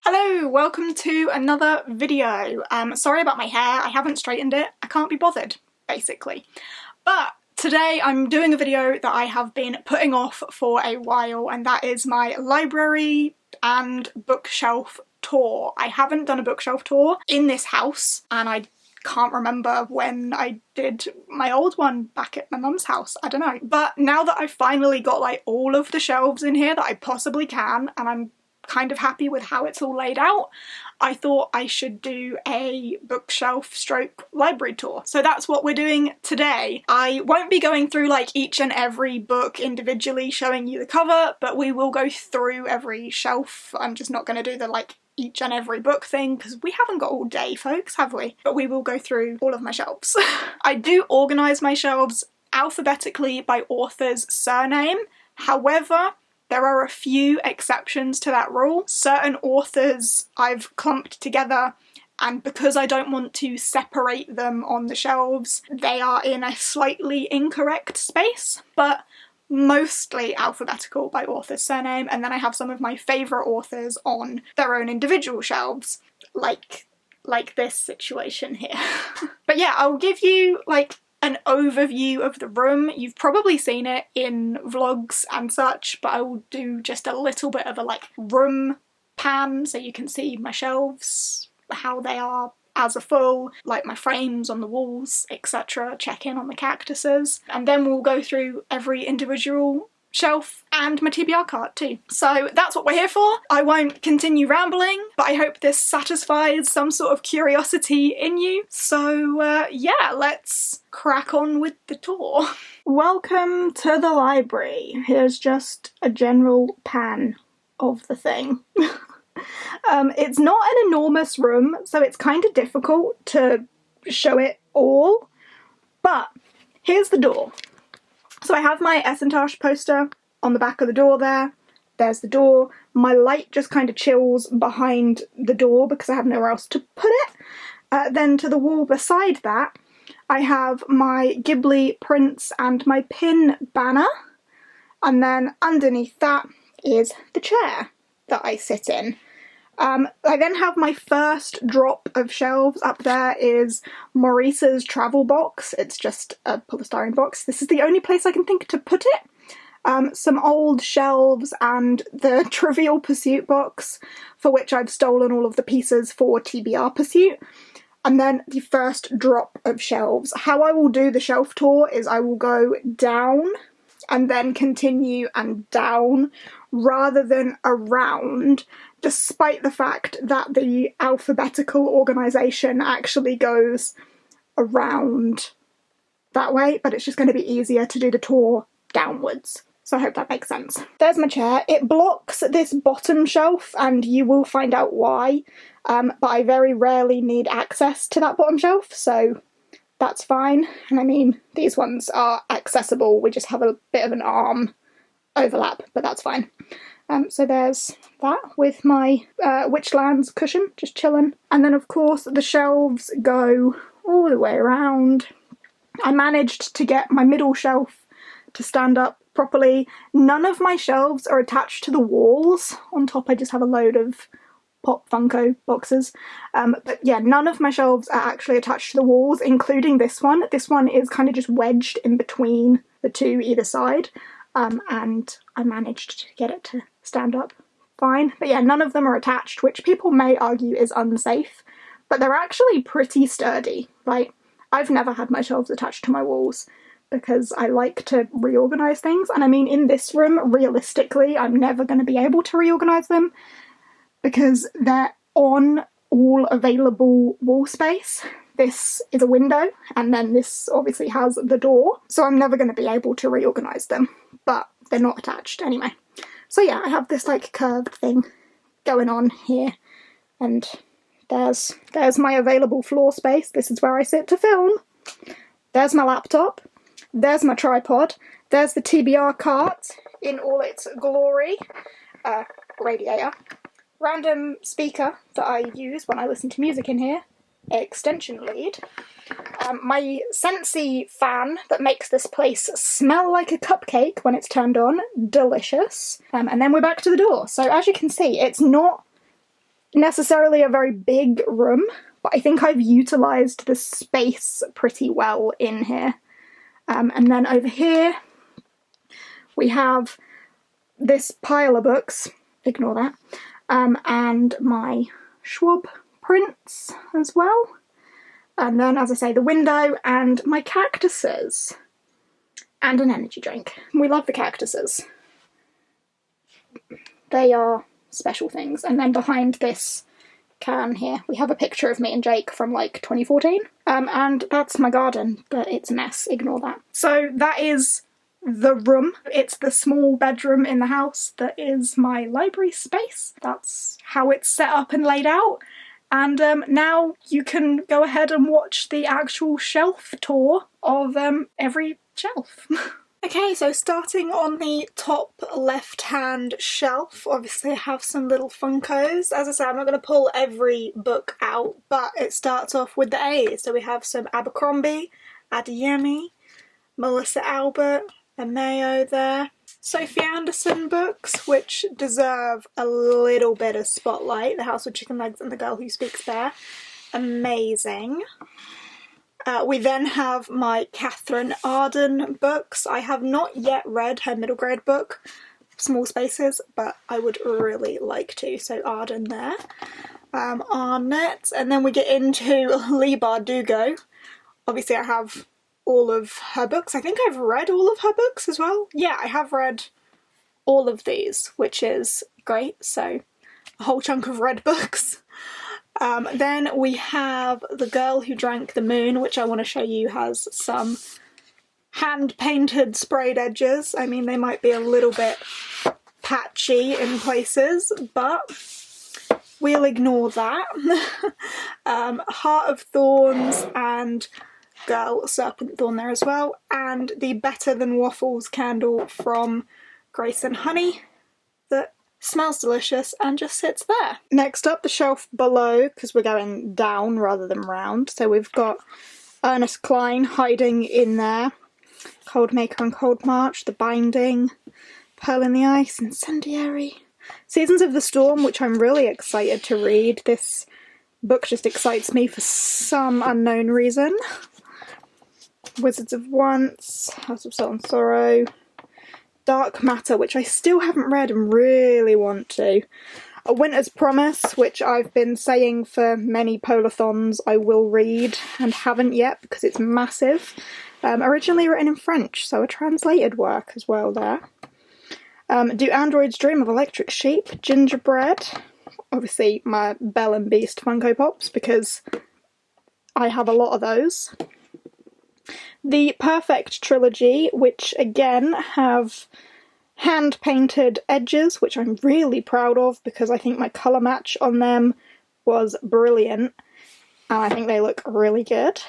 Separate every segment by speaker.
Speaker 1: Hello, welcome to another video. Sorry about my hair, I haven't straightened it. I can't be bothered, basically. But today I'm doing a video that I have been putting off for a while, and that is my library and bookshelf tour. I haven't done a bookshelf tour in this house, and I can't remember when I did my old one back at my mum's house, I don't know. But now that I've finally got like all of the shelves in here that I possibly can, and I'm kind of happy with how it's all laid out, I thought I should do a bookshelf stroke library tour. So that's what we're doing today. I won't be going through like each and every book individually showing you the cover, but we will go through every shelf. I'm just not going to do the like each and every book thing because we haven't got all day, folks, have we? But we will go through all of my shelves. I do organise my shelves alphabetically by author's surname. However, there are a few exceptions to that rule. Certain authors I've clumped together, and because I don't want to separate them on the shelves, they are in a slightly incorrect space, but mostly alphabetical by author's surname. And then I have some of my favourite authors on their own individual shelves, like this situation here. But yeah, I'll give you like an overview of the room. You've probably seen it in vlogs and such, but I will do just a little bit of a like room pan so you can see my shelves, how they are as a full, like my frames on the walls, etc. Check in on the cactuses, and then we'll go through every individual shelf and my TBR cart too. So that's what we're here for. I won't continue rambling, but I hope this satisfies some sort of curiosity in you. So yeah, let's crack on with the tour. Welcome to the library. Here's just a general pan of the thing. It's not an enormous room, so it's kind of difficult to show it all, but here's the door. So I have my Essentosh poster on the back of the door there. There's the door. My light just kind of chills behind the door because I have nowhere else to put it. Then to the wall beside that, I have my Ghibli prints and my pin banner. And then underneath that is the chair that I sit in. I then have my first drop of shelves. Up there is Maurice's travel box. It's just a polystyrene box. This is the only place I can think to put it. Some old shelves and the Trivial Pursuit box, for which I've stolen all of the pieces for TBR Pursuit. And then the first drop of shelves. How I will do the shelf tour is I will go down and then continue and down rather than around, despite the fact that the alphabetical organisation actually goes around that way, but it's just going to be easier to do the tour downwards. So I hope that makes sense. There's my chair. It blocks this bottom shelf, and you will find out why, but I very rarely need access to that bottom shelf, so that's fine. And I mean, these ones are accessible, we just have a bit of an arm overlap, but that's fine. So there's that with my Witchlands cushion, just chilling. And then of course the shelves go all the way around. I managed to get my middle shelf to stand up properly. None of my shelves are attached to the walls. On top I just have a load of Pop Funko boxes. But yeah, none of my shelves are actually attached to the walls, including this one. This one is kind of just wedged in between the two either side. And I managed to get it to stand up fine. But yeah, none of them are attached, which people may argue is unsafe, but they're actually pretty sturdy. Like, I've never had my shelves attached to my walls because I like to reorganise things. And I mean, in this room, realistically, I'm never going to be able to reorganise them because they're on all available wall space. This is a window, and then this obviously has the door, so I'm never going to be able to reorganise them, but they're not attached anyway. So yeah, I have this like curved thing going on here, and there's my available floor space. This is where I sit to film. There's my laptop. There's my tripod. There's the TBR cart in all its glory. Radiator. Random speaker that I use when I listen to music in here. Extension lead. My Scentsy fan that makes this place smell like a cupcake when it's turned on. Delicious. And then we're back to the door. So as you can see, it's not necessarily a very big room, but I think I've utilised the space pretty well in here. And then over here we have this pile of books, ignore that, and my Schwab prints as well. And then, as I say, the window and my cactuses. And an energy drink. We love the cactuses. They are special things. And then behind this can here, we have a picture of me and Jake from like 2014. And that's my garden, but it's a mess, ignore that. So that is the room. It's the small bedroom in the house that is my library space. That's how it's set up and laid out. And now you can go ahead and watch the actual shelf tour of every shelf. Okay, so starting on the top left-hand shelf, obviously I have some little Funkos. As I said, I'm not going to pull every book out, but it starts off with the A's. So we have some Abercrombie, Adeyemi, Melissa Albert, a Mayo there. Sophie Anderson books, which deserve a little bit of spotlight. The House with Chicken Legs and The Girl Who Speaks Bear. Amazing. We then have my Catherine Arden books. I have not yet read her middle grade book, Small Spaces, but I would really like to. So Arden there. Arnett. And then we get into Leigh Bardugo. Obviously I have all of her books. I think I've read all of her books as well. Yeah, I have read all of these, which is great. So a whole chunk of read books. Then we have The Girl Who Drank the Moon, which I want to show you has some hand-painted sprayed edges. I mean, they might be a little bit patchy in places, but we'll ignore that. Heart of Thorns and Girl Serpent Thorn there as well, and the Better Than Waffles candle from Grace and Honey that smells delicious and just sits there. Next up, the shelf below, because we're going down rather than round, so we've got Ernest Cline hiding in there, Cold Maker and Cold March, The Binding, Pearl in the Ice, Incendiary, Seasons of the Storm, which I'm really excited to read. This book just excites me for some unknown reason. Wizards of Once, House of Salt and Sorrow, Dark Matter, which I still haven't read and really want to. A Winter's Promise, which I've been saying for many Polathons I will read and haven't yet because it's massive. Originally written in French, so a translated work as well there. Do Androids Dream of Electric Sheep? Gingerbread. Obviously my Belle and Beast Funko Pops because I have a lot of those. The Perfect Trilogy, which again have hand-painted edges, which I'm really proud of because I think my colour match on them was brilliant and I think they look really good.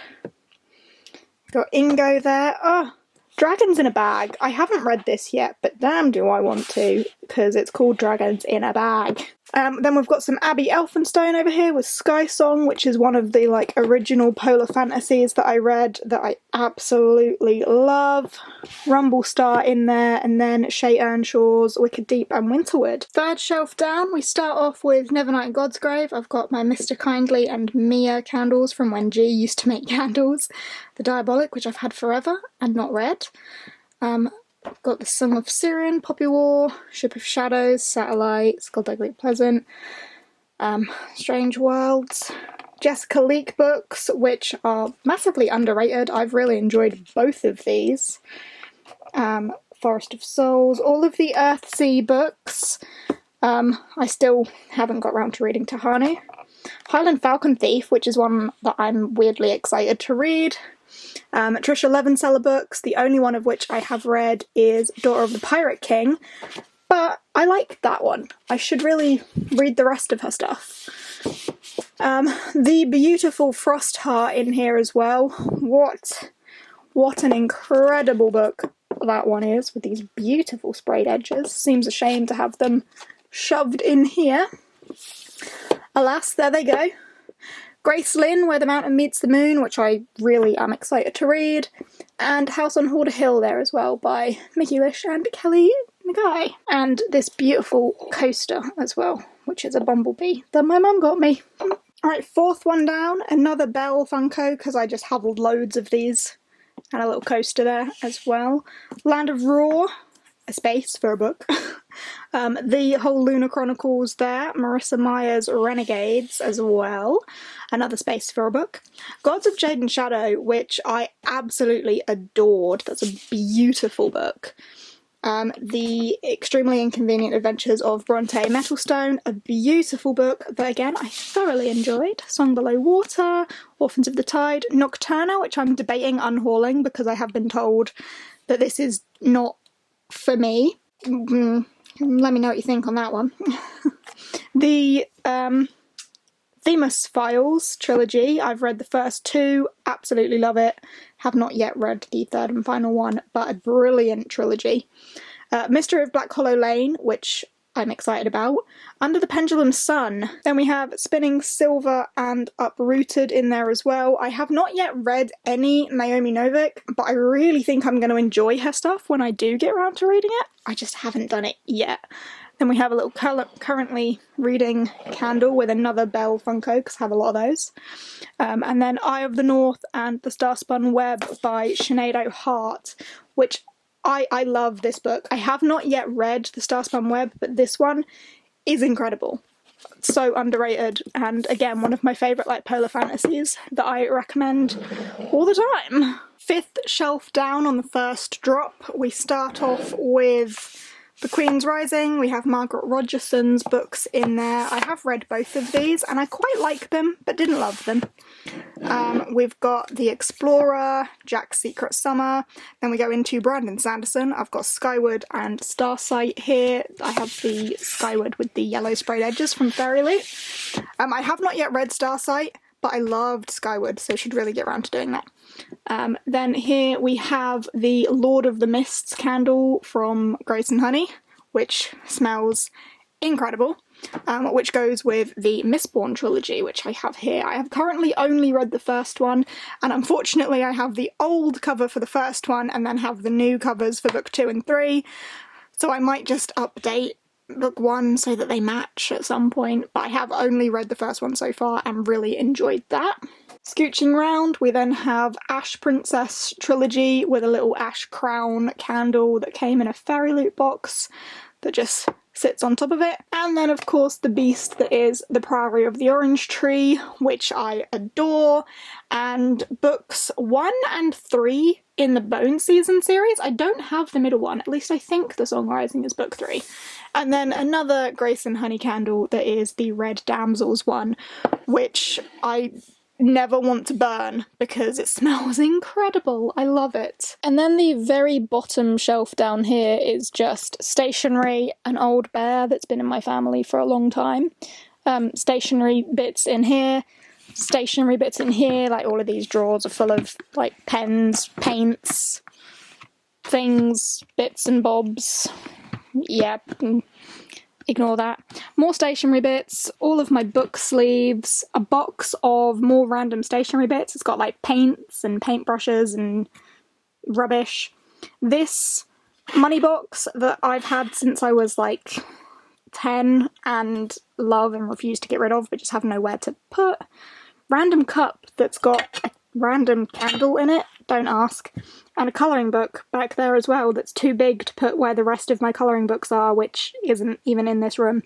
Speaker 1: Got Ingo there. Oh, Dragons in a Bag. I haven't read this yet, but damn do I want to, because it's called Dragons in a Bag. Then we've got some Abby Elphinstone over here with Sky Song, which is one of the like original polar fantasies that I read that I absolutely love. Rumble Star in there, and then Shay Earnshaw's Wicked Deep and Winterwood. Third shelf down, we start off with Nevernight in God's Grave. I've got my Mr. Kindly and Mia candles from when G used to make candles. The Diabolic, which I've had forever and not read. Got the Song of Syrian, Poppy War, Ship of Shadows, Satellite, Skullduggery Pleasant, Strange Worlds, Jessica Leek books, which are massively underrated. I've really enjoyed both of these. Forest of Souls, all of the Earthsea books. I still haven't got round to reading Tahani. Highland Falcon Thief, which is one that I'm weirdly excited to read. Trisha Levenseller books, the only one of which I have read is Daughter of the Pirate King, but I like that one. I should really read the rest of her stuff. The beautiful Frostheart in here as well. What an incredible book that one is, with these beautiful sprayed edges. Seems a shame to have them shoved in here. Alas, there they go. Grace Lynn, Where the Mountain Meets the Moon, which I really am excited to read, and House on Halder Hill there as well by Mickey Lish and Kelly the guy. And this beautiful coaster as well, which is a bumblebee that my mum got me. Alright, fourth one down, another Belle Funko, because I just have loads of these. And a little coaster there as well. Land of Roar, a space for a book. The whole Lunar Chronicles there. Marissa Meyer's Renegades as well. Another space for a book. Gods of Jade and Shadow, which I absolutely adored. That's a beautiful book. The Extremely Inconvenient Adventures of Bronte Metalstone, a beautiful book that again I thoroughly enjoyed. Song Below Water, Orphans of the Tide, Nocturna, which I'm debating unhauling because I have been told that this is not for me. Let me know what you think on that one. The Themis Files trilogy, I've read the first two, absolutely love it. Have not yet read the third and final one, but a brilliant trilogy. Mystery of Black Hollow Lane, which I'm excited about. Under the Pendulum Sun. Then we have Spinning Silver and Uprooted in there as well. I have not yet read any Naomi Novik, but I really think I'm going to enjoy her stuff when I do get around to reading it. I just haven't done it yet. Then we have a little currently reading candle with another Belle Funko, because I have a lot of those. And then Eye of the North and The Starspun Web by Sinead O'Hart, which I love this book. I have not yet read The Starspun Web, but this one is incredible. So underrated, and again, one of my favourite like polar fantasies that I recommend all the time. Fifth shelf down on the first drop, we start off with The Queen's Rising. We have Margaret Rogerson's books in there. I have read both of these and I quite like them, but didn't love them. We've got The Explorer, Jack's Secret Summer. Then we go into Brandon Sanderson. I've got Skyward and Starsight here. I have the Skyward with the yellow sprayed edges from Fairy Loot. I have not yet read Starsight, but I loved Skyward, so should really get around to doing that. Then here we have the Lord of the Mists candle from Grace and Honey, which smells incredible, which goes with the Mistborn trilogy, which I have here. I have currently only read the first one, and unfortunately I have the old cover for the first one and then have the new covers for book 2 and 3, so I might just update book 1 so that they match at some point, but I have only read the first one so far and really enjoyed that. Scooching round, we then have Ash Princess trilogy with a little Ash Crown candle that came in a Fairy Loot box that just sits on top of it. And then of course the beast that is The Priory of the Orange Tree, which I adore, and books 1 and 3 in the Bone Season series. I don't have the middle one, at least I think The Song Rising is book 3. And then another Grace and Honey candle that is the Red Damsels one, which I never want to burn because it smells incredible. I love it. And then the very bottom shelf down here is just stationery, an old bear that's been in my family for a long time. Stationery bits in here, stationery bits in here, like all of these drawers are full of like pens, paints, things, bits and bobs. Yep. Ignore that. More stationery bits, all of my book sleeves, a box of more random stationery bits. It's got like paints and paintbrushes and rubbish. This money box that I've had since I was like 10 and love and refuse to get rid of, but just have nowhere to put. Random cup that's got a random candle in it, don't ask. And a colouring book back there as well that's too big to put where the rest of my colouring books are, which isn't even in this room.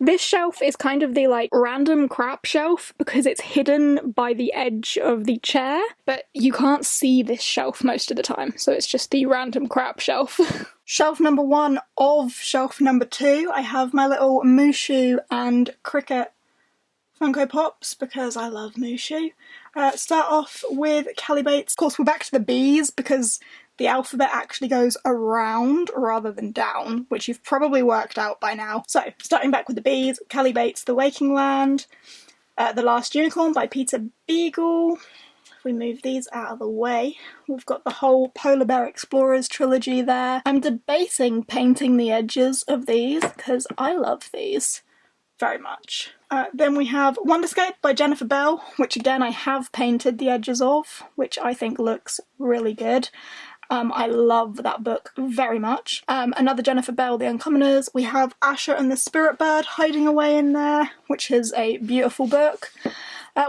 Speaker 1: This shelf is kind of the like random crap shelf because it's hidden by the edge of the chair, but you can't see this shelf most of the time, so it's just the random crap shelf. Shelf number 1 of shelf number 2, I have my little Mushu and Cricket Funko Pops because I love Mushu. Start off with Callie Bates. Of course, we're back to the B's because the alphabet actually goes around rather than down, which you've probably worked out by now. So, starting back with the B's, Callie Bates' The Waking Land, The Last Unicorn by Peter Beagle. If we move these out of the way, we've got the whole Polar Bear Explorers trilogy there. I'm debating painting the edges of these because I love these very much. Then we have Wonderscape by Jennifer Bell, which again I have painted the edges of, which I think looks really good. I love that book very much. Another Jennifer Bell, The Uncommoners. We have Asher and the Spirit Bird hiding away in there, which is a beautiful book.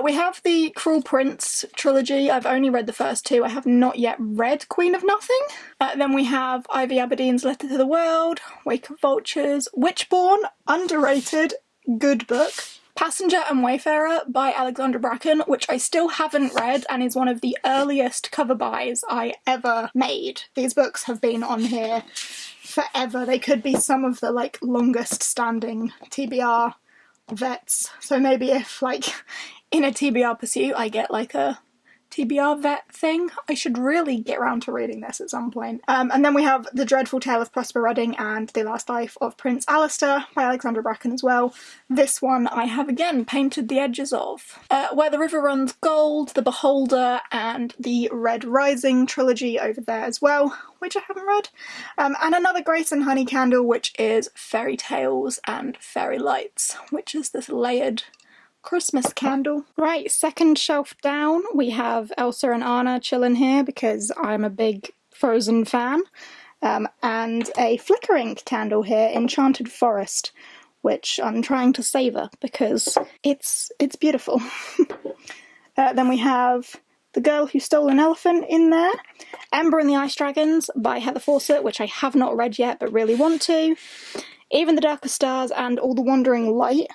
Speaker 1: We have the Cruel Prince trilogy. I've only read the first two. I have not yet read Queen of Nothing. Then we have Ivy Aberdeen's Letter to the World, Wake of Vultures, Witchborn, underrated, good book. Passenger and Wayfarer by Alexandra Bracken, which I still haven't read and is one of the earliest cover buys I ever made. These books have been on here forever. They could be some of the like longest standing TBR vets. So maybe if like in a TBR pursuit I get like a TBR vet thing, I should really get around to reading this at some point. And then we have The Dreadful Tale of Prosper Redding and The Last Life of Prince Alistair by Alexandra Bracken as well. This one I have again painted the edges of. Where the River Runs Gold, The Beholder, and the Red Rising trilogy over there as well, which I haven't read. And another Grace and Honey candle, which is Fairy Tales and Fairy Lights, which is this layered Christmas candle. Right, second shelf down we have Elsa and Anna chilling here because I'm a big Frozen fan, and a flickering candle here, Enchanted Forest, which I'm trying to savour because it's beautiful. Then we have The Girl Who Stole an Elephant in there, Ember and the Ice Dragons by Heather Fawcett, which I have not read yet but really want to, Even the Darker Stars and All the Wandering Light,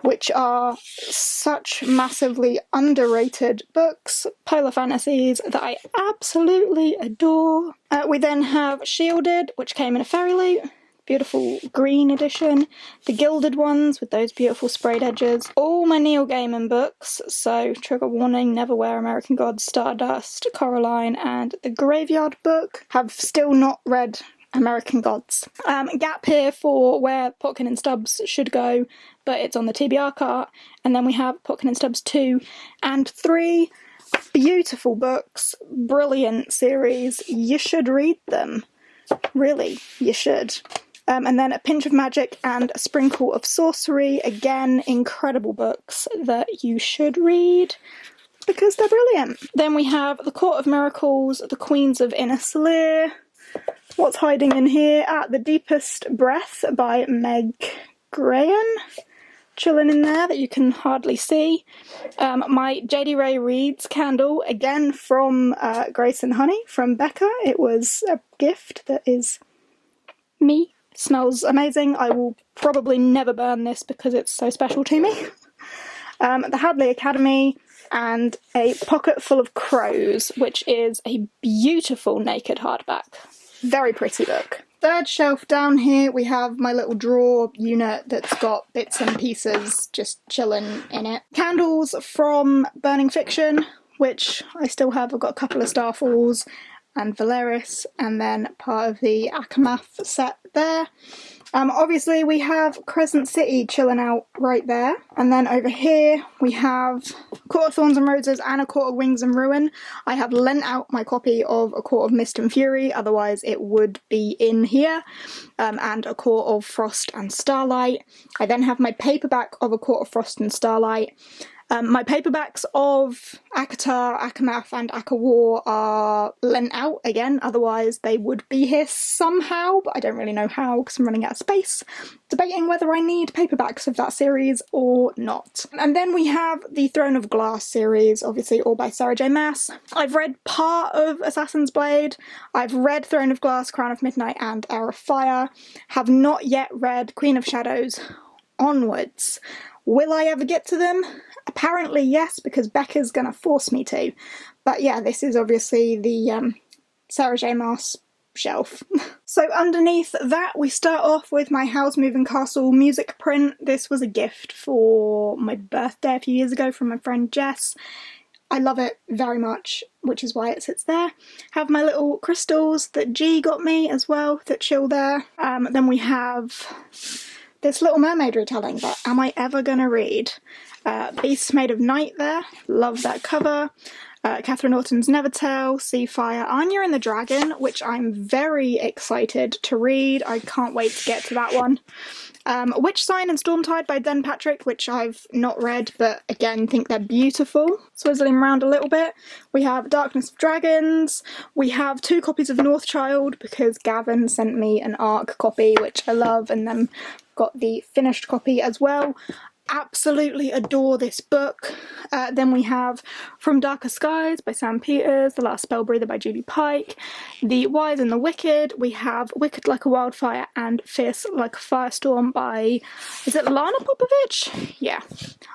Speaker 1: which are such massively underrated books, polar fantasies that I absolutely adore. We then have Shielded, which came in a fairy loot, beautiful green edition, the gilded ones with those beautiful sprayed edges, all my Neil Gaiman books, so trigger warning, Neverwhere, American Gods, Stardust, Coraline, and the Graveyard Book. Have still not read American Gods. Gap here for where Potkin and Stubbs should go, but it's on the TBR cart. And then we have Potkin and Stubbs 2 and 3. Beautiful books, brilliant series. You should read them. Really, you should. And then A Pinch of Magic and A Sprinkle of Sorcery. Again, incredible books that you should read because they're brilliant. Then we have The Court of Miracles, The Queens of Innisleer. What's hiding in here? The Deepest Breath by Meg Graham. Chilling in there that you can hardly see. My JD Ray Reads candle, again from Grace and Honey, from Becca. It was a gift that is me. Smells amazing. I will probably never burn this because it's so special to me. The Hadley Academy and A Pocket Full of Crows, which is a beautiful naked hardback. Very pretty book. Third shelf down here we have my little drawer unit that's got bits and pieces just chilling in it. Candles from Burning Fiction, which I still have. I've got a couple of Starfalls and Valeris, and then part of the Akamath set there. Obviously we have Crescent City chilling out right there, and then over here we have Court of Thorns and Roses and A Court of Wings and Ruin. I have lent out my copy of A Court of Mist and Fury, otherwise it would be in here, and A Court of Frost and Starlight. I then have my paperback of A Court of Frost and Starlight. My paperbacks of ACOTAR, Akamath and ACOWAR are lent out again, otherwise they would be here somehow, but I don't really know how because I'm running out of space. Debating whether I need paperbacks of that series or not. And then we have the Throne of Glass series, obviously all by Sarah J Maas. I've read part of Assassin's Blade, I've read Throne of Glass, Crown of Midnight and Heir of Fire, have not yet read Queen of Shadows onwards. Will I ever get to them? Apparently yes, because Becca's gonna force me to. But yeah, this is obviously the Sarah J Maas shelf. So underneath that we start off with my Howl's Moving Castle music print. This was a gift for my birthday a few years ago from my friend Jess. I love it very much, which is why it sits there. Have my little crystals that G got me as well that chill there. Then we have this Little Mermaid retelling that am I ever gonna read? Beasts Made of Night there, love that cover. Catherine Norton's Nevertell, Seafire, Anya and the Dragon, which I'm very excited to read. I can't wait to get to that one. Witch Sign and Stormtide by Den Patrick, which I've not read, but again think they're beautiful. Swizzling around a little bit, we have Darkness of Dragons. We have 2 copies of Northchild because Gavin sent me an ARC copy, which I love, and then got the finished copy as well. Absolutely adore this book. Then we have From Darker Skies by Sam Peters, The Last Spellbreather by Julie Pike, The Wise and the Wicked. We have Wicked Like a Wildfire and Fierce Like a Firestorm by, is it Lana Popovich? Yeah.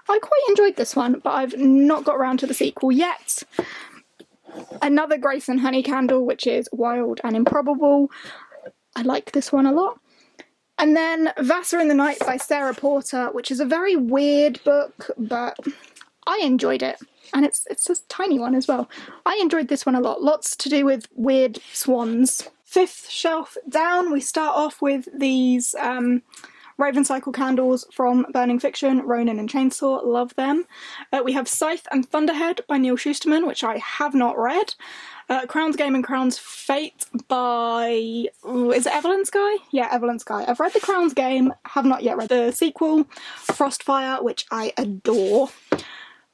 Speaker 1: I quite enjoyed this one, but I've not got around to the sequel yet. Another Grace and Honey candle, which is Wild and Improbable. I like this one a lot. And then Vassar in the Night by Sarah Porter, which is a very weird book, but I enjoyed it. And it's a tiny one as well. I enjoyed this one a lot. Lots to do with weird swans. 5th shelf down, we start off with these Raven Cycle candles from Burning Fiction, Ronin and Chainsaw. Love them. We have Scythe and Thunderhead by Neil Shusterman, which I have not read. Crown's Game and Crown's Fate by, is it Evelyn Sky? Yeah, Evelyn Sky. I've read the Crown's Game, have not yet read the sequel. Frostfire, which I adore.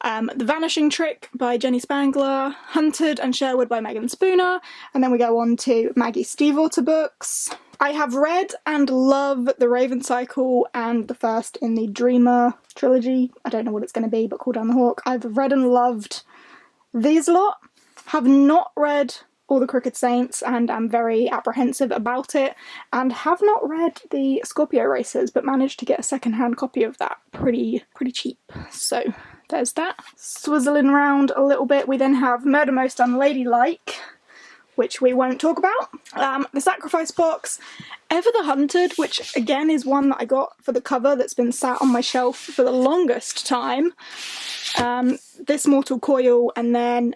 Speaker 1: The Vanishing Trick by Jenny Spangler, Hunted and Sherwood by Megan Spooner, and then we go on to Maggie Stiefvater books. I have read and love The Raven Cycle and the first in the Dreamer trilogy. I don't know what it's going to be, but Call Down the Hawk. I've read and loved these lot. Have not read All the Crooked Saints and am very apprehensive about it, and have not read the Scorpio Racers but managed to get a second-hand copy of that pretty cheap. So there's that. Swizzling around a little bit, we then have Murder Most Unladylike, which we won't talk about. The Sacrifice Box, Ever the Hunted, which again is one that I got for the cover that's been sat on my shelf for the longest time. This Mortal Coil, and then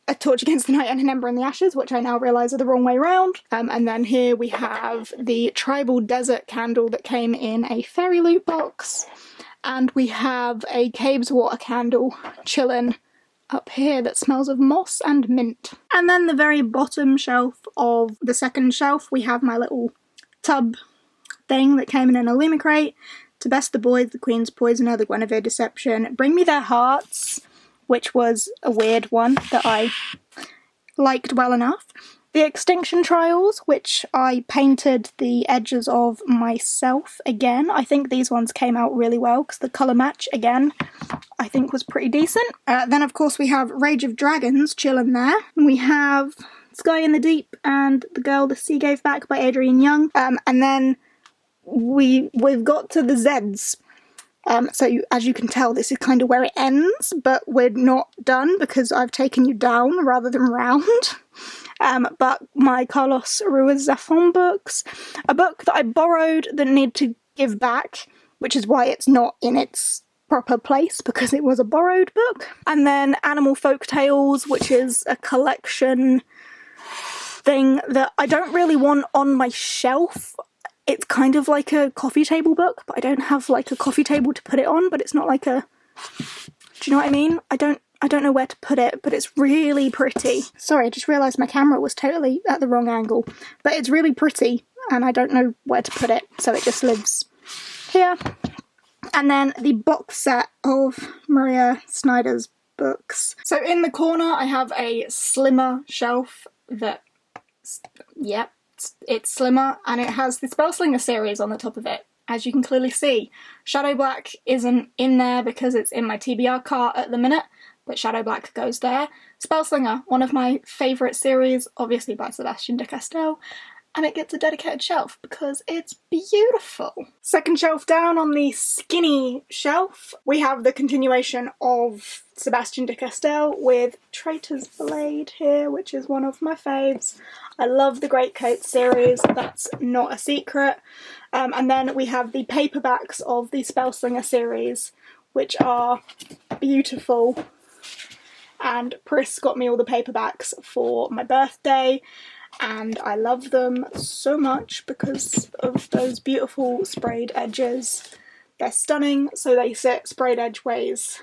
Speaker 1: A Torch Against the Night and An Ember in the Ashes, which I now realise are the wrong way round. And then here we have the Tribal Desert candle that came in a Fairy Loot box. And we have a Caves Water candle chillin' up here that smells of moss and mint. And then the very bottom shelf of the second shelf, we have my little tub thing that came in an Illuma crate. To Best the Boys, The Queen's Poisoner, The Guinevere Deception, Bring Me Their Hearts, which was a weird one that I liked well enough. The Extinction Trials, which I painted the edges of myself again. I think these ones came out really well because the colour match, again, I think was pretty decent. Then, of course, we have Rage of Dragons chilling there. We have Sky in the Deep and The Girl the Sea Gave Back by Adrienne Young. And then we've got to the Zeds. So as you can tell, this is kind of where it ends, but we're not done because I've taken you down rather than round. But my Carlos Ruiz Zafón books, a book that I borrowed that need to give back, which is why it's not in its proper place, because it was a borrowed book. And then Animal Folk Tales, which is a collection thing that I don't really want on my shelf. It's kind of like a coffee table book, but I don't have like a coffee table to put it on, but it's not like a, do you know what I mean? I don't know where to put it, but it's really pretty. Sorry, I just realised my camera was totally at the wrong angle, but it's really pretty and I don't know where to put it, so it just lives here. And then the box set of Maria Snyder's books. So in the corner I have a slimmer shelf that, yep. It's slimmer and it has the Spellslinger series on the top of it, as you can clearly see. Shadow Black isn't in there because it's in my TBR cart at the minute, but Shadow Black goes there. Spellslinger, one of my favourite series, obviously by Sebastian de Castell, and it gets a dedicated shelf because it's beautiful. Second shelf down on the skinny shelf, we have the continuation of Sebastian de Castell with Traitor's Blade here, which is one of my faves. I love the Greatcoat series, that's not a secret. And then we have the paperbacks of the Spellslinger series, which are beautiful. And Pris got me all the paperbacks for my birthday, and I love them so much because of those beautiful sprayed edges. They're stunning, so they sit sprayed edgeways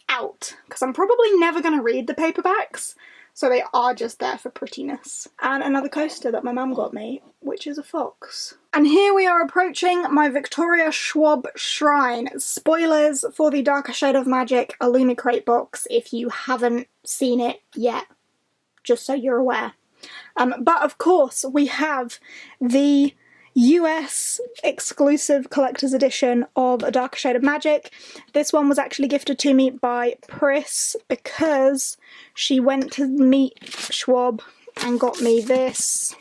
Speaker 1: out, because I'm probably never going to read the paperbacks, So they are just there for prettiness. And another coaster that my mum got me, which is a fox. And here we are approaching my Victoria Schwab shrine. Spoilers for the Darker Shade of Magic Illumicrate box if you haven't seen it yet, just so you're aware. But of course we have the US exclusive collector's edition of A Darker Shade of Magic. This one was actually gifted to me by Pris because she went to meet Schwab and got me this,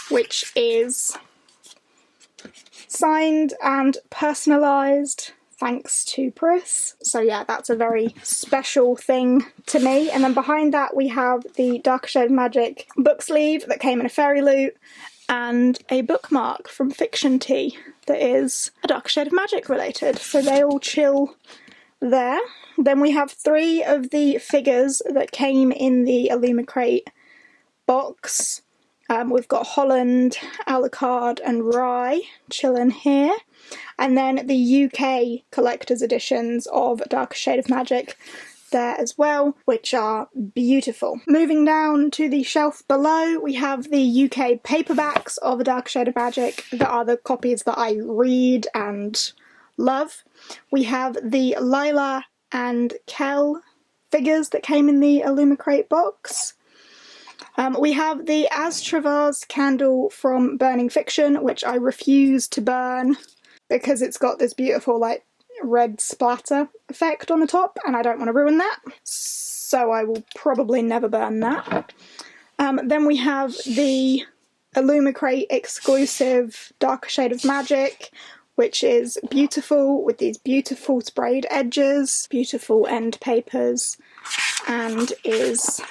Speaker 1: which is signed and personalised thanks to Pris. So yeah, that's a very special thing to me. And then behind that we have the Darker Shade of Magic book sleeve that came in a fairy loot, and a bookmark from Fiction Tea that is A Darker Shade of Magic related. So they all chill there. Then we have 3 of the figures that came in the Illumicrate box. We've got Holland, Alucard and Rye chilling here. And then the UK collector's editions of A Darker Shade of Magic there as well, which are beautiful. Moving down to the shelf below, we have the UK paperbacks of A Darker Shade of Magic that are the copies that I read and love. We have the Lila and Kel figures that came in the Illumicrate box. We have the Astravaz candle from Burning Fiction, which I refuse to burn because it's got this beautiful like red splatter effect on the top and I don't want to ruin that, so I will probably never burn that. Then we have the Illumicrate exclusive Darker Shade of Magic, which is beautiful with these beautiful sprayed edges, beautiful end papers, and is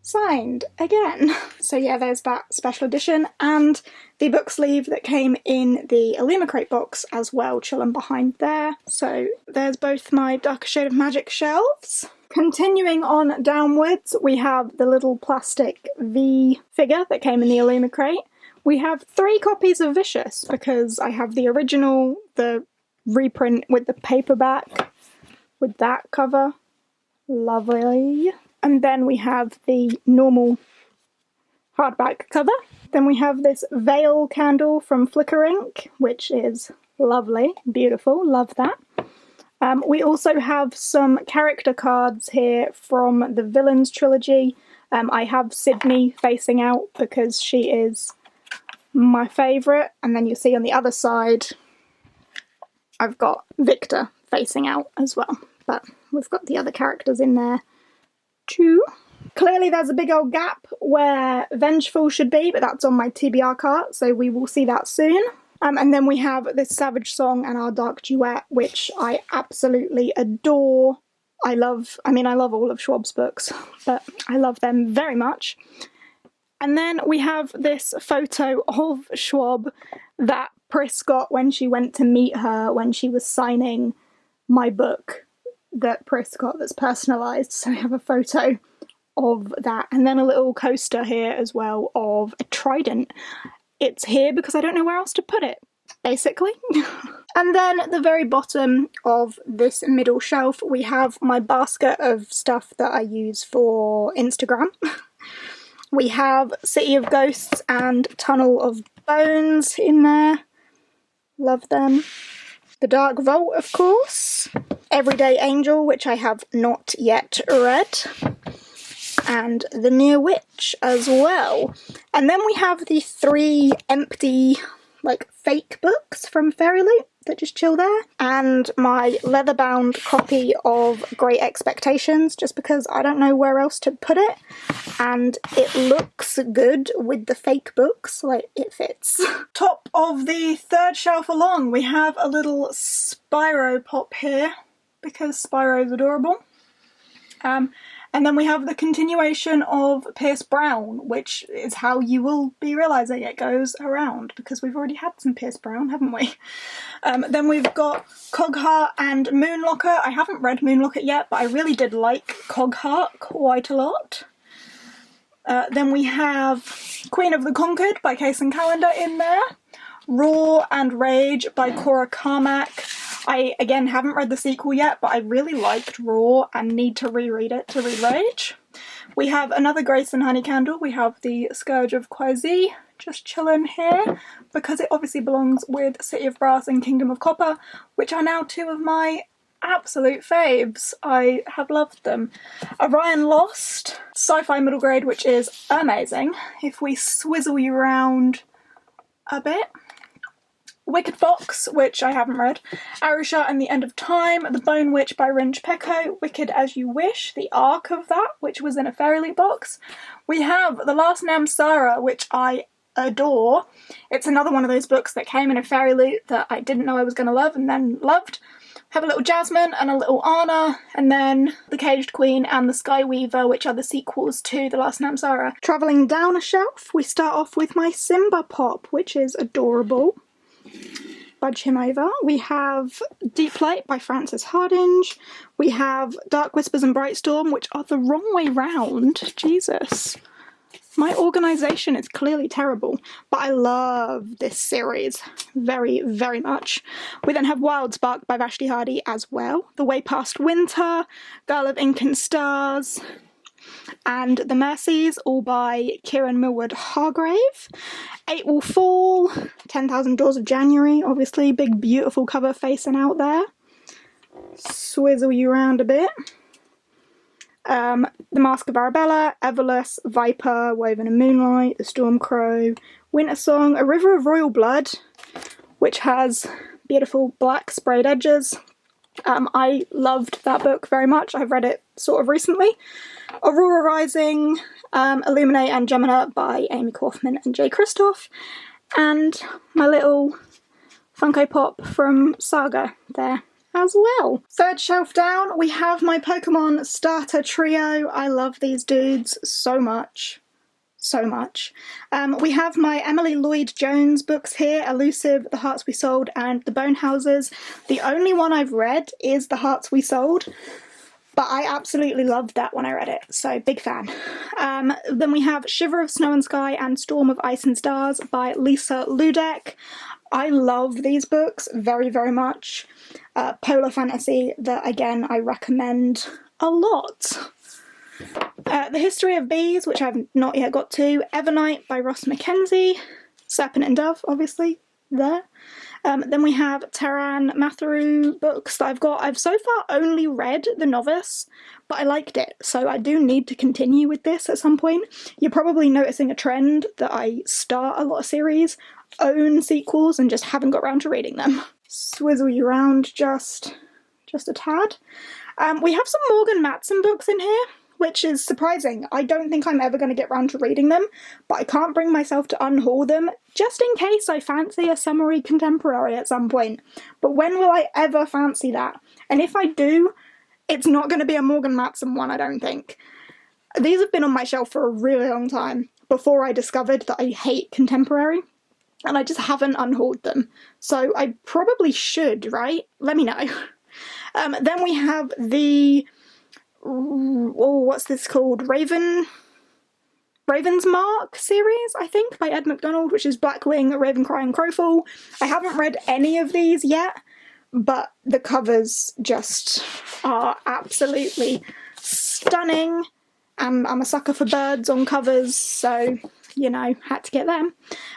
Speaker 1: signed again. So yeah, there's that special edition, and the book sleeve that came in the Illumicrate box as well, chilling behind there. So there's both my Darker Shade of Magic shelves. Continuing on downwards, we have the little plastic V figure that came in the Illumicrate. We have 3 copies of Vicious because I have the original, the reprint with the paperback with that cover. Lovely. And then we have the normal hardback cover. Then we have this Veil candle from Flicker Ink, which is lovely, beautiful, love that. We also have some character cards here from the Villains trilogy. I have Sydney facing out because she is my favourite, and then you'll see on the other side I've got Victor facing out as well, but we've got the other characters in there too. Clearly there's a big old gap where Vengeful should be, but that's on my TBR cart, so we will see that soon. And then we have this Savage Song and Our Dark Duet, which I absolutely adore. I love all of Schwab's books, but I love them very much. And then we have this photo of Schwab that Pris got when she went to meet her when she was signing my book that Pris got that's personalised. So I have a photo of that, and then a little coaster here as well of a trident. It's here because I don't know where else to put it, basically. And then at the very bottom of this middle shelf we have my basket of stuff that I use for Instagram. We have City of Ghosts and Tunnel of Bones in there. Love them. The Dark Vault, of course. Everyday Angel, which I have not yet read. And The Near Witch as well. And then we have the 3 empty, like, fake books from Fairy Loot that just chill there. And my leather-bound copy of Great Expectations, just because I don't know where else to put it. And it looks good with the fake books, like, it fits. Top of the 3rd shelf along, we have a little Spyro pop here, because Spyro's adorable. And then we have the continuation of Pierce Brown, which is how you will be realising it goes around, because we've already had some Pierce Brown, haven't we? Then we've got Cogheart and Moonlocker. I haven't read Moonlocker yet, but I really did like Cogheart quite a lot. Then we have Queen of the Conquered by Case and Calendar in there. Roar and Rage by Cora Carmack. I, again, haven't read the sequel yet, but I really liked Roar and need to reread it to read Rage. We have another Grace and Honey candle. We have the Scourge of Quasi just chilling here because it obviously belongs with City of Brass and Kingdom of Copper, which are now two of my absolute faves. I have loved them. Orion Lost, sci-fi middle grade, which is amazing. If we swizzle you around a bit. Wicked Fox, which I haven't read. Arusha and the End of Time, The Bone Witch by Ringe Pecco, Wicked as You Wish, the arc of that, which was in a Fairy League box. We have The Last Namsara, which I adore. It's another one of those books that came in a Fairy League that I didn't know I was going to love and then loved. Have a little Jasmine and a little Anna, and then The Caged Queen and The Sky Weaver, which are the sequels to The Last Namsara. Travelling down a shelf, we start off with my Simba Pop, which is adorable. Budge him over. We have Deep Light by Frances Hardinge. We have Dark Whispers and Bright Storm, which are the wrong way round. Jesus. My organisation is clearly terrible, but I love this series very, very much. We then have Wild Spark by Vashti Hardy as well. The Way Past Winter, Girl of Ink and Stars, and The Mercies, all by Kieran Millward Hargrave. Eight Will Fall, 10,000 Doors of January, obviously, big beautiful cover facing out there. Swizzle you around a bit. The Mask of Arabella, Everless, Viper, Woven in Moonlight, The Stormcrow, Winter Song, A River of Royal Blood, which has beautiful black sprayed edges. I loved that book very much. I've read it sort of recently. Aurora Rising, Illuminate and Gemina by Amy Kaufman and Jay Kristoff, and my little Funko Pop from Saga there as well. Third shelf down, we have my Pokemon starter trio. I love these dudes so much. So much. We have my Emily Lloyd-Jones books here, Elusive, The Hearts We Sold, and The Bone Houses. The only one I've read is The Hearts We Sold, but I absolutely loved that when I read it, so big fan. Then we have Shiver of Snow and Sky and Storm of Ice and Stars by Lisa Ludek. I love these books very, very much. Polar fantasy that, again, I recommend a lot. The History of Bees, which I've not yet got to. Evernight by Ross Mackenzie. Serpent and Dove, obviously, there. Then we have Taran Matharu books that I've got. I've so far only read The Novice, but I liked it, so I do need to continue with this at some point. You're probably noticing a trend that I start a lot of series, own sequels, and just haven't got around to reading them. Swizzle you around just a tad. We have some Morgan Matson books in here, which is surprising. I don't think I'm ever going to get round to reading them, but I can't bring myself to unhaul them, just in case I fancy a summery contemporary at some point. But when will I ever fancy that? And if I do, it's not going to be a Morgan Matson one, I don't think. These have been on my shelf for a really long time, before I discovered that I hate contemporary, and I just haven't unhauled them. So I probably should, right? Let me know. Then we have the... what's this called? Raven's Mark series, I think, by Ed McDonald, which is Blackwing, Ravencry and Crowfall. I haven't read any of these yet, but the covers just are absolutely stunning. I'm a sucker for birds on covers, so, you know, had to get them.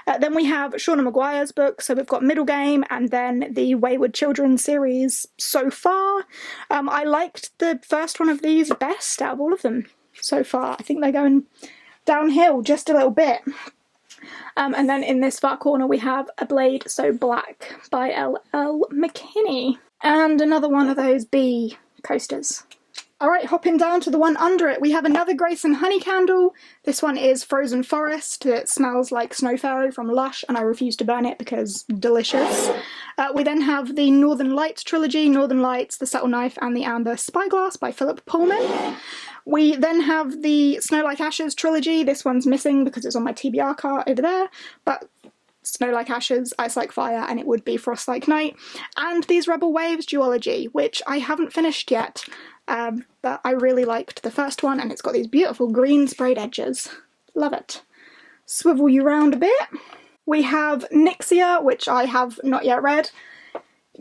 Speaker 1: Then we have Shauna Maguire's book, so we've got Middle Game and then the Wayward Children series so far. I liked the first one of these best out of all of them so far. I think they're going downhill just a little bit. And then in this far corner we have A Blade So Black by L.L. McKinney. And another one of those bee coasters. Alright, hopping down to the one under it, we have another Grace and Honey candle. This one is Frozen Forest. It smells like Snow Fairy from Lush, and I refuse to burn it because delicious. We then have the Northern Lights trilogy, Northern Lights, The Subtle Knife, and The Amber Spyglass by Philip Pullman. We then have the Snow Like Ashes trilogy. This one's missing because it's on my TBR cart over there, but Snow Like Ashes, Ice Like Fire, and it would be Frost Like Night. And these Rebel Waves duology, which I haven't finished yet. But I really liked the first one, and it's got these beautiful green sprayed edges. Love it. Swivel you round a bit. We have Nixia, which I have not yet read.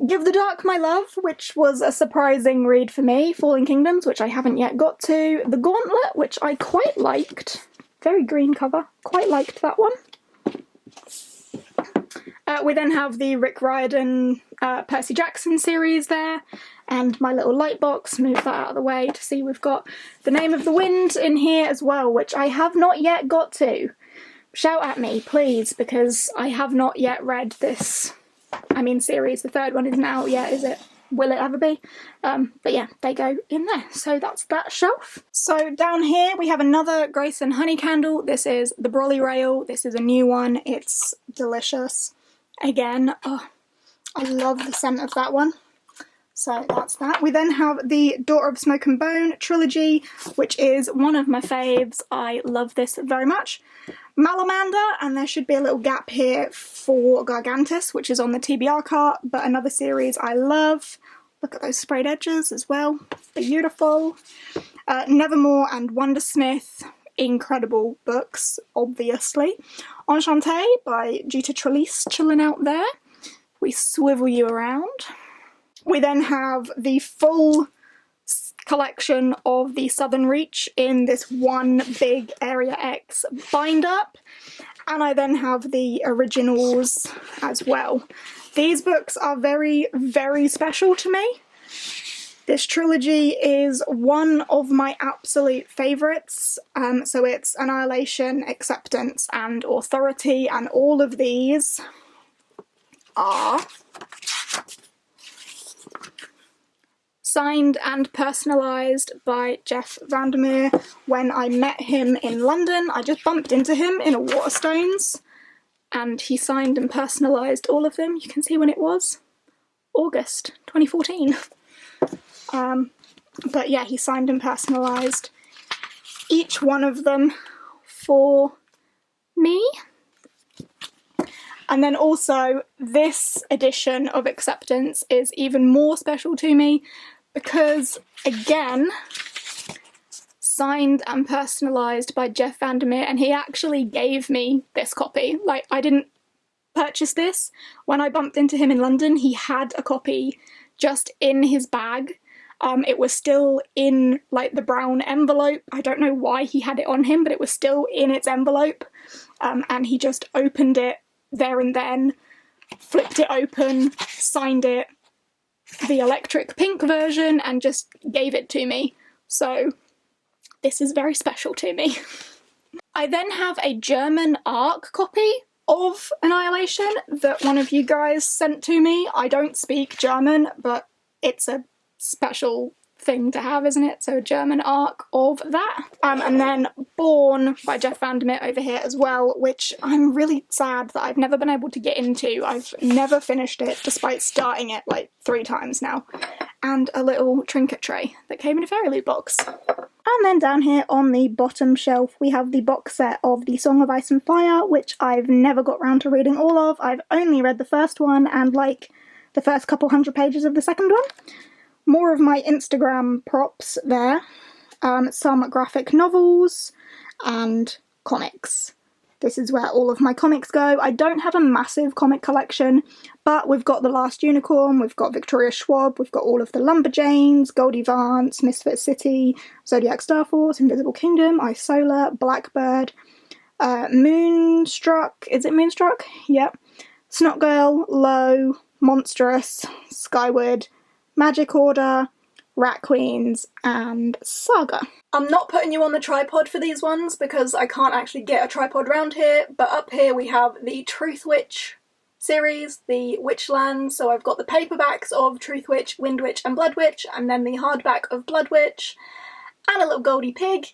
Speaker 1: Give the Dark My Love, which was a surprising read for me. Falling Kingdoms, which I haven't yet got to. The Gauntlet, which I quite liked. Very green cover. Quite liked that one. We then have the Rick Riordan, Percy Jackson series there, and my little light box. Move that out of the way to see we've got The Name of the Wind in here as well, which I have not yet got to. Shout at me, please, because I have not yet read this, series. The third one isn't out yet, is it? Will it ever be? But yeah, they go in there. So that's that shelf. So down here we have another Grace and Honey candle. This is the Brolly Rail. This is a new one. It's delicious. Again, oh, I love the scent of that one. So that's that. We then have the Daughter of Smoke and Bone trilogy, which is one of my faves. I love this very much. Malamander, and there should be a little gap here for Gargantus, which is on the TBR cart, but another series I love. Look at those sprayed edges as well. Beautiful. Nevermore and Wondersmith. Incredible books, obviously. Enchanté by Gita Trellis chilling out there. We swivel you around. We then have the full collection of the Southern Reach in this one big Area X bind up, and I then have the originals as well. These books are very, very special to me. This trilogy is one of my absolute favourites, so it's Annihilation, Acceptance and Authority, and all of these are signed and personalised by Jeff Vandermeer. When I met him in London, I just bumped into him in a Waterstones, and he signed and personalised all of them. You can see when it was. August 2014. But yeah, he signed and personalised each one of them for me. And then also, this edition of Acceptance is even more special to me because, again, signed and personalised by Jeff Vandermeer, and he actually gave me this copy. Like, I didn't purchase this. When I bumped into him in London, he had a copy just in his bag. It was still in, like, the brown envelope. I don't know why he had it on him, but it was still in its envelope. And he just opened it there and then, flipped it open, signed it, the electric pink version, and just gave it to me. So this is very special to me. I then have a German ARC copy of Annihilation that one of you guys sent to me. I don't speak German, but it's a special thing to have, isn't it? So a German ARC of that. And then Born by Jeff Vandermeer over here as well, which I'm really sad that I've never been able to get into. I've never finished it, despite starting it like 3 times now. And a little trinket tray that came in a fairy loot box. And then down here on the bottom shelf we have the box set of The Song of Ice and Fire, which I've never got round to reading all of. I've only read the first one and like the first couple hundred pages of the second one. More of my Instagram props there. Some graphic novels and comics. This is where all of my comics go. I don't have a massive comic collection, but we've got The Last Unicorn, we've got Victoria Schwab, we've got all of the Lumberjanes, Goldie Vance, Misfit City, Zodiac Star Force, Invisible Kingdom, Isola, Blackbird, Moonstruck, is it Moonstruck? Yep. Snot Girl, Low, Monstrous, Skyward, Magic Order, Rat Queens, and Saga. I'm not putting you on the tripod for these ones because I can't actually get a tripod around here, but up here we have the Truth Witch series, the Witchlands, so I've got the paperbacks of Truth Witch, Wind Witch and Blood Witch, and then the hardback of Blood Witch, and a little Goldie Pig.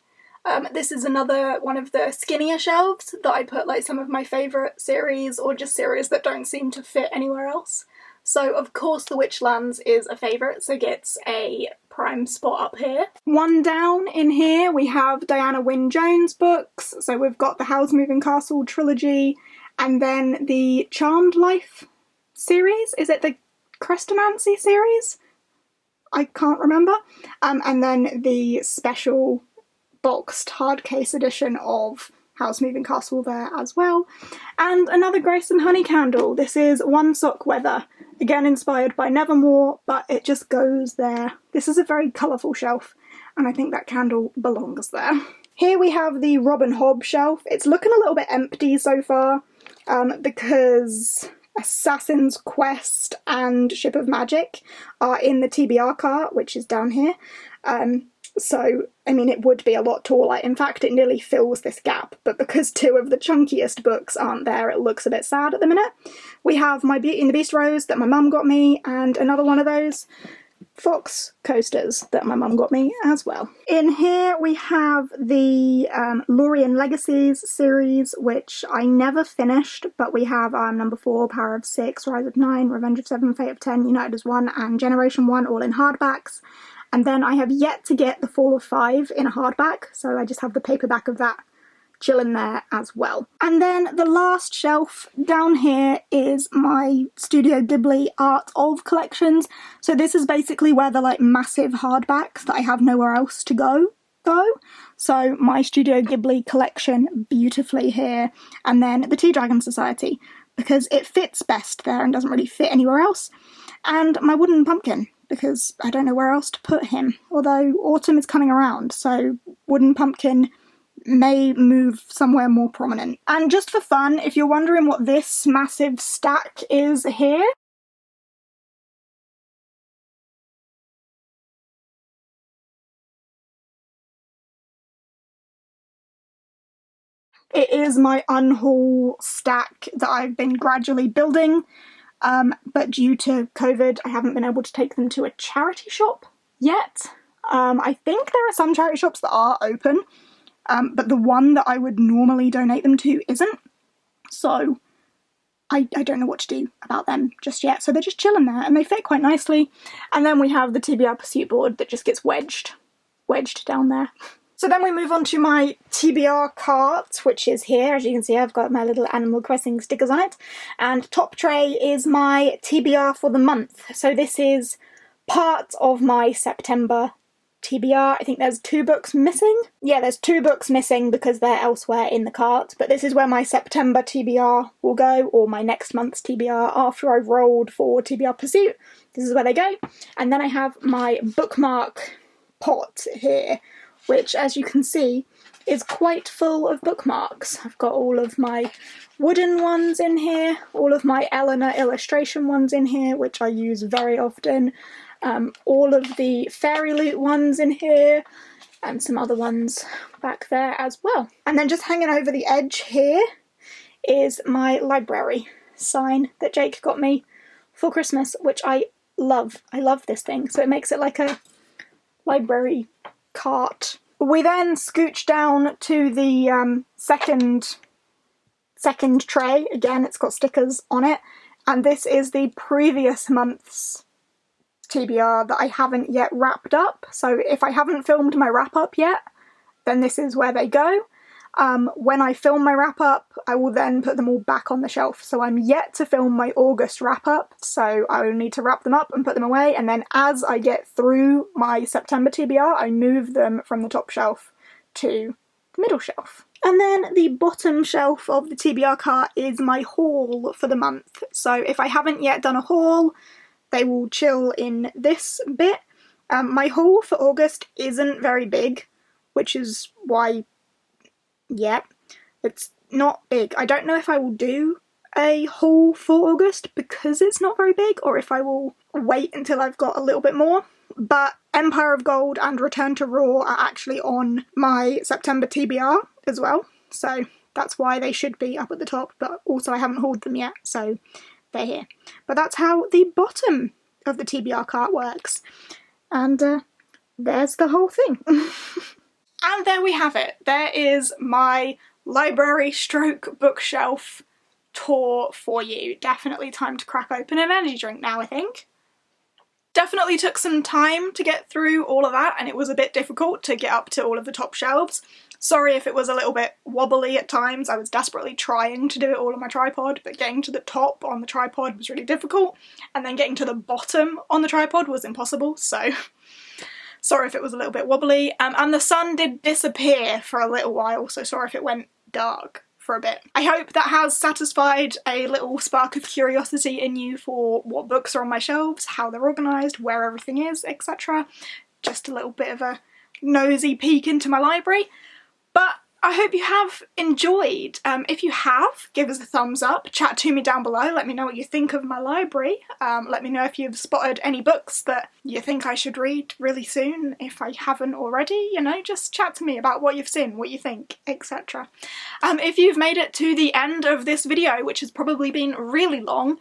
Speaker 1: This is another one of the skinnier shelves that I put like some of my favourite series, or just series that don't seem to fit anywhere else. So of course the Witchlands is a favourite, so gets a prime spot up here. One down in here we have Diana Wynne Jones books, so we've got the Howl's Moving Castle trilogy, and then the Charmed Life series, is it the Crestomancy series? I can't remember. And then the special boxed hard case edition of Howl's Moving Castle there as well. And another Grace and Honey candle. This is One Sock Weather. Again inspired by Nevermore, but it just goes there. This is a very colourful shelf, and I think that candle belongs there. Here we have the Robin Hobb shelf. It's looking a little bit empty so far, because Assassin's Quest and Ship of Magic are in the TBR cart, which is down here. So, I mean, it would be a lot taller. In fact, it nearly fills this gap, but because two of the chunkiest books aren't there, it looks a bit sad at the minute. We have my Beauty and the Beast rose that my mum got me, and another one of those Fox coasters that my mum got me as well. In here we have the Lorien Legacies series, which I never finished, but we have number 4, Power of 6, Rise of 9, Revenge of 7, Fate of 10, United as 1, and Generation 1 all in hardbacks. And then I have yet to get the Fall of 5 in a hardback, so I just have the paperback of that chilling there as well. And then the last shelf down here is my Studio Ghibli Art of collections. So this is basically where the like massive hardbacks that I have nowhere else to go. So my Studio Ghibli collection beautifully here, and then the Tea Dragon Society, because it fits best there and doesn't really fit anywhere else. And my wooden pumpkin, because I don't know where else to put him, although autumn is coming around, so wooden pumpkin may move somewhere more prominent. And just for fun, if you're wondering what this massive stack is here, it is my unhaul stack that I've been gradually building. But due to COVID, I haven't been able to take them to a charity shop yet. I think there are some charity shops that are open, but the one that I would normally donate them to isn't. So I don't know what to do about them just yet. So they're just chilling there, and they fit quite nicely. And then we have the TBR Pursuit board that just gets wedged down there. So then we move on to my TBR cart, which is here. As you can see, I've got my little Animal Crossing stickers on it. And top tray is my TBR for the month. So this is part of my September TBR. I think there's 2 books missing. Yeah, there's 2 books missing because they're elsewhere in the cart. But this is where my September TBR will go, or my next month's TBR after I've rolled for TBR Pursuit. This is where they go. And then I have my bookmark pot here, which, as you can see, is quite full of bookmarks. I've got all of my wooden ones in here, all of my Eleanor illustration ones in here, which I use very often, all of the Fairy Loot ones in here, and some other ones back there as well. And then just hanging over the edge here is my library sign that Jake got me for Christmas, which I love. I love this thing, so it makes it like a library cart. We then scooch down to the second tray. Again, it's got stickers on it, and this is the previous month's TBR that I haven't yet wrapped up. So if I haven't filmed my wrap up yet, then this is where they go. When I film my wrap up, I will then put them all back on the shelf. So I'm yet to film my August wrap up, so I will need to wrap them up and put them away, and then as I get through my September TBR, I move them from the top shelf to the middle shelf. And then the bottom shelf of the TBR cart is my haul for the month. So if I haven't yet done a haul, they will chill in this bit. My haul for August isn't very big, which is why, yeah, it's not big. I don't know if I will do a haul for August because it's not very big, or if I will wait until I've got a little bit more. But Empire of Gold and Return to Raw are actually on my September TBR as well, so that's why they should be up at the top, but also I haven't hauled them yet, so they're here. But that's how the bottom of the TBR cart works. And there's the whole thing. And there we have it. There is my library stroke bookshelf tour for you. Definitely time to crack open an energy drink now, I think. Definitely took some time to get through all of that, and it was a bit difficult to get up to all of the top shelves. Sorry if it was a little bit wobbly at times. I was desperately trying to do it all on my tripod, but getting to the top on the tripod was really difficult, and then getting to the bottom on the tripod was impossible, so sorry if it was a little bit wobbly. And the sun did disappear for a little while, so sorry if it went dark for a bit. I hope that has satisfied a little spark of curiosity in you for what books are on my shelves, how they're organised, where everything is, etc. Just a little bit of a nosy peek into my library. But I hope you have enjoyed. If you have, give us a thumbs up, chat to me down below, let me know what you think of my library. Let me know if you've spotted any books that you think I should read really soon, if I haven't already, you know, just chat to me about what you've seen, what you think, etc. If you've made it to the end of this video, which has probably been really long,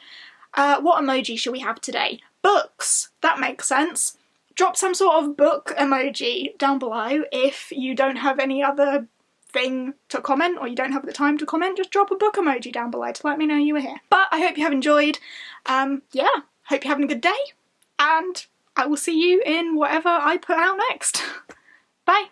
Speaker 1: what emoji shall we have today? Books! That makes sense. Drop some sort of book emoji down below. If you don't have any other thing to comment or you don't have the time to comment, just drop a book emoji down below to let me know you were here. But I hope you have enjoyed. Yeah, hope you're having a good day, and I will see you in whatever I put out next. Bye!